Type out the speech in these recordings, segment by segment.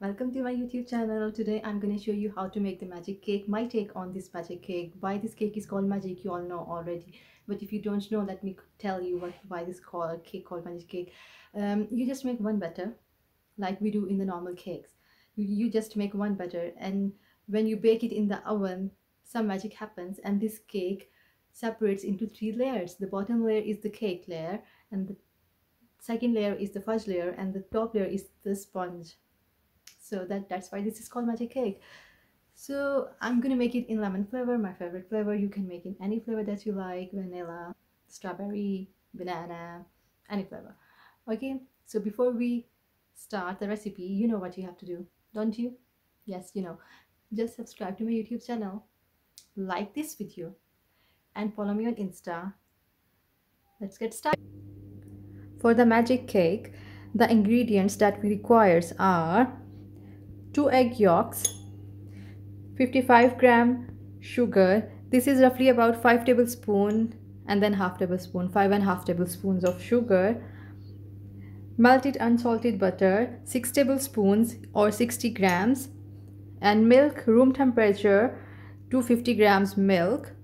Welcome to my YouTube channel. Today I'm going to show you how to make the magic cake. My take on this magic cake. Why this cake is called magic, you all know already. But if you don't know, let me tell you why this cake called magic cake. You just make one batter like we do in the normal cakes. You just make one batter, and when you bake it in the oven, some magic happens and this cake separates into three layers. The bottom layer is the cake layer, and the second layer is the fudge layer, and the top layer is the sponge. So that's why this is called magic cake. So I'm gonna make it in lemon flavor, my favorite flavor. You can make in any flavor that you like: vanilla, strawberry, banana, any flavor. Okay, so before we start the recipe, you know what you have to do, don't you? Yes, you know. Just subscribe to my YouTube channel, like this video, and follow me on Insta. Let's get started. For the magic cake, the ingredients that we require are 2 egg yolks, 55-gram sugar. This is roughly about 5 tablespoons and then half tablespoon, 5.5 tablespoons of sugar. Melted unsalted butter, 6 tablespoons or 60 grams. And milk, room temperature, 250 grams milk.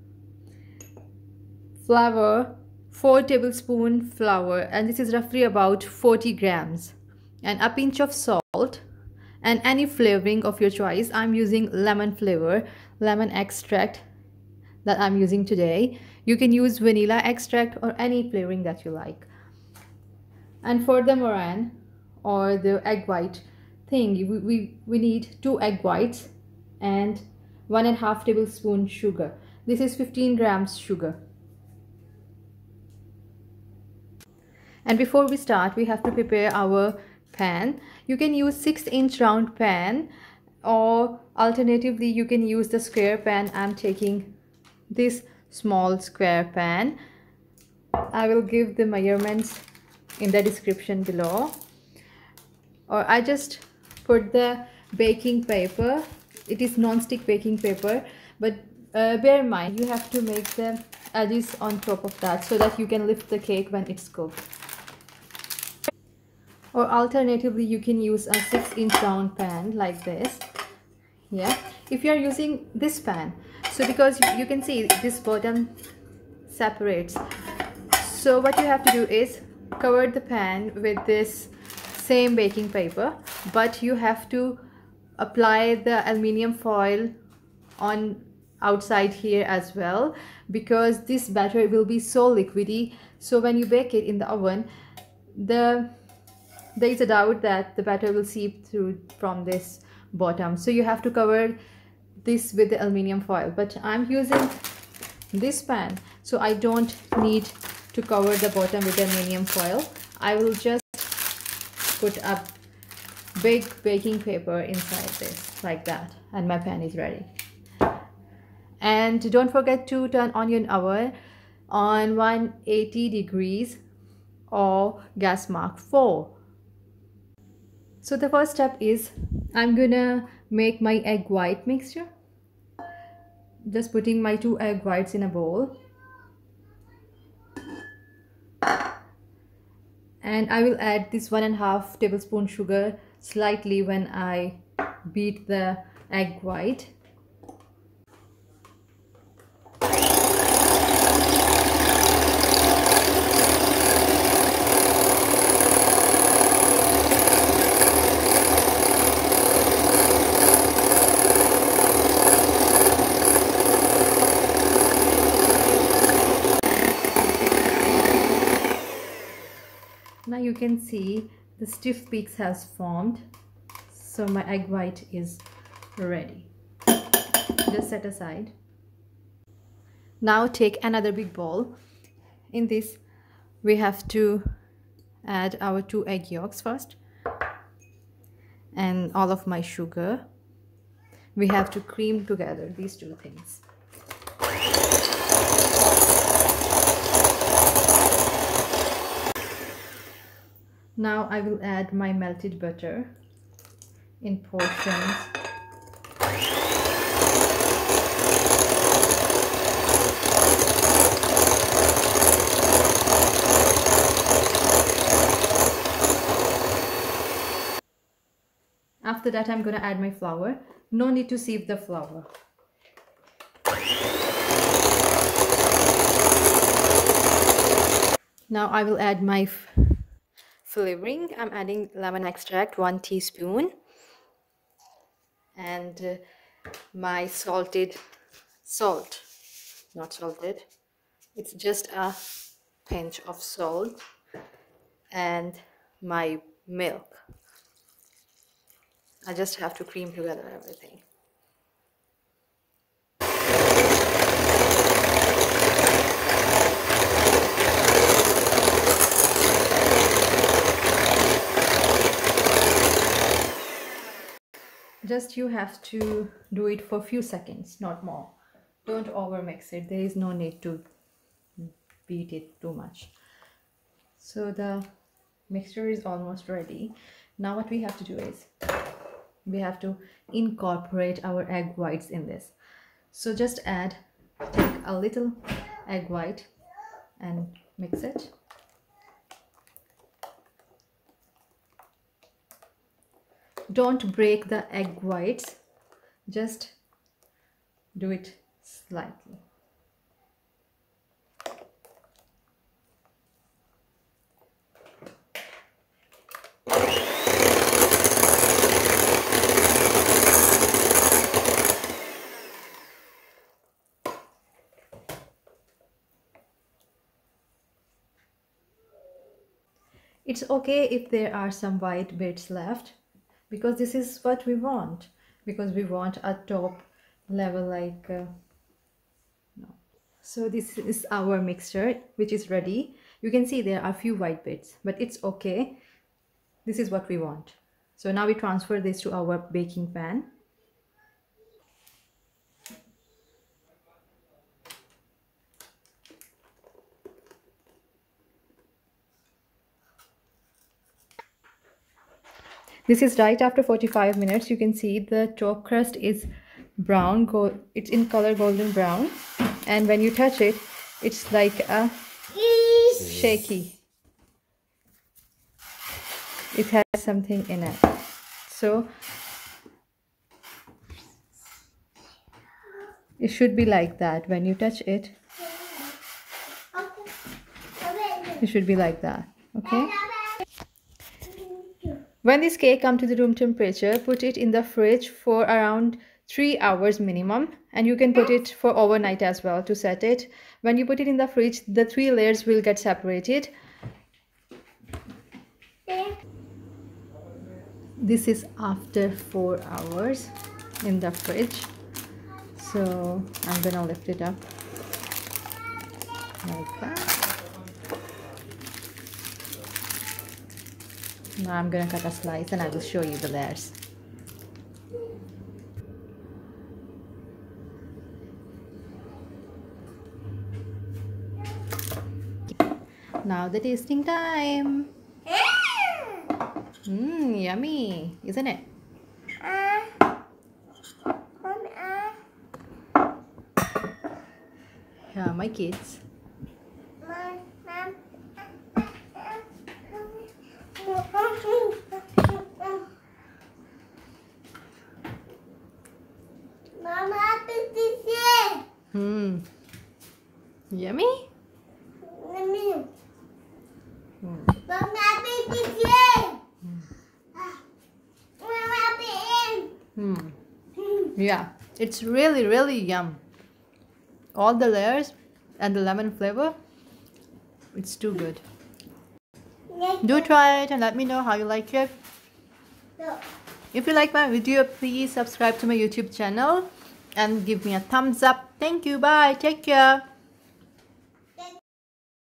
Flour, 4 tablespoons flour, and this is roughly about 40 grams. And a pinch of salt. And any flavoring of your choice. I'm using lemon flavor, lemon extract that I'm using today. You can use vanilla extract or any flavoring that you like. And for the meringue or the egg white thing, we need 2 egg whites and 1.5 tablespoon sugar. This is 15 grams sugar. And before we start, we have to prepare our pan. You can use 6-inch round pan, or alternatively you can use the square pan. I'm taking this small square pan. I will give the measurements in the description below. Or I just put the baking paper. It is non-stick baking paper, but bear in mind you have to make the edges on top of that so that you can lift the cake when it's cooked. Or alternatively you can use a 6-inch round pan like this. Yeah, if you are using this pan, so because you can see this bottom separates, so what you have to do is cover the pan with this same baking paper, but you have to apply the aluminium foil on outside here as well, because this batter will be so liquidy. So when you bake it in the oven, there is a doubt that the batter will seep through from this bottom, so you have to cover this with the aluminium foil. But I'm using this pan, so I don't need to cover the bottom with the aluminium foil. I will just put a big baking paper inside this like that, and my pan is ready. And don't forget to turn on your oven on 180 degrees or gas mark 4. So the first step is I'm gonna make my egg white mixture. Just putting my 2 egg whites in a bowl. And I will add this 1.5 tablespoon sugar slightly when I beat the egg white. Now you can see the stiff peaks has formed, so my egg white is ready. Just set aside. Now take another big bowl. In this we have to add our 2 egg yolks first and all of my sugar. We have to cream together these two things. Now I will add my melted butter in portions. After after that I'm gonna add my flour. No need to sieve the flour. Now I will add my flavoring. I'm adding lemon extract, 1 teaspoon, and my salted salt, not salted, it's just a pinch of salt, and my milk. I just have to cream together everything. Just you have to do it for a few seconds, not more. Don't over mix it. There is no need to beat it too much. So the mixture is almost ready. Now what we have to do is we have to incorporate our egg whites in this. So just take a little egg white and mix it. Don't break the egg whites, just do it slightly. It's okay if there are some white bits left, because this is what we want, because we want a top level like no. So this is our mixture, which is ready. You can see there are a few white bits, but it's okay. This is what we want. So now we transfer this to our baking pan. This is right after 45 minutes. You can see the top crust is brown, it's in color golden brown, and when you touch it, it's like a shaky. It has something in it. So it should be like that. When you touch it, it should be like that. Okay. When this cake comes to the room temperature, put it in the fridge for around 3 hours minimum, and you can put it for overnight as well to set it. When you put it in the fridge, the 3 layers will get separated. This is after 4 hours in the fridge. So I'm gonna lift it up like that. Now I'm gonna cut a slice and I will show you the layers. Now the tasting time. Yummy, isn't it? Yeah, my kids. Yummy? Yeah, it's really yum. All the layers and the lemon flavor, it's too good. Do try it and let me know how you like it. If you like my video, please subscribe to my YouTube channel and give me a thumbs up. Thank you. Bye. Take care.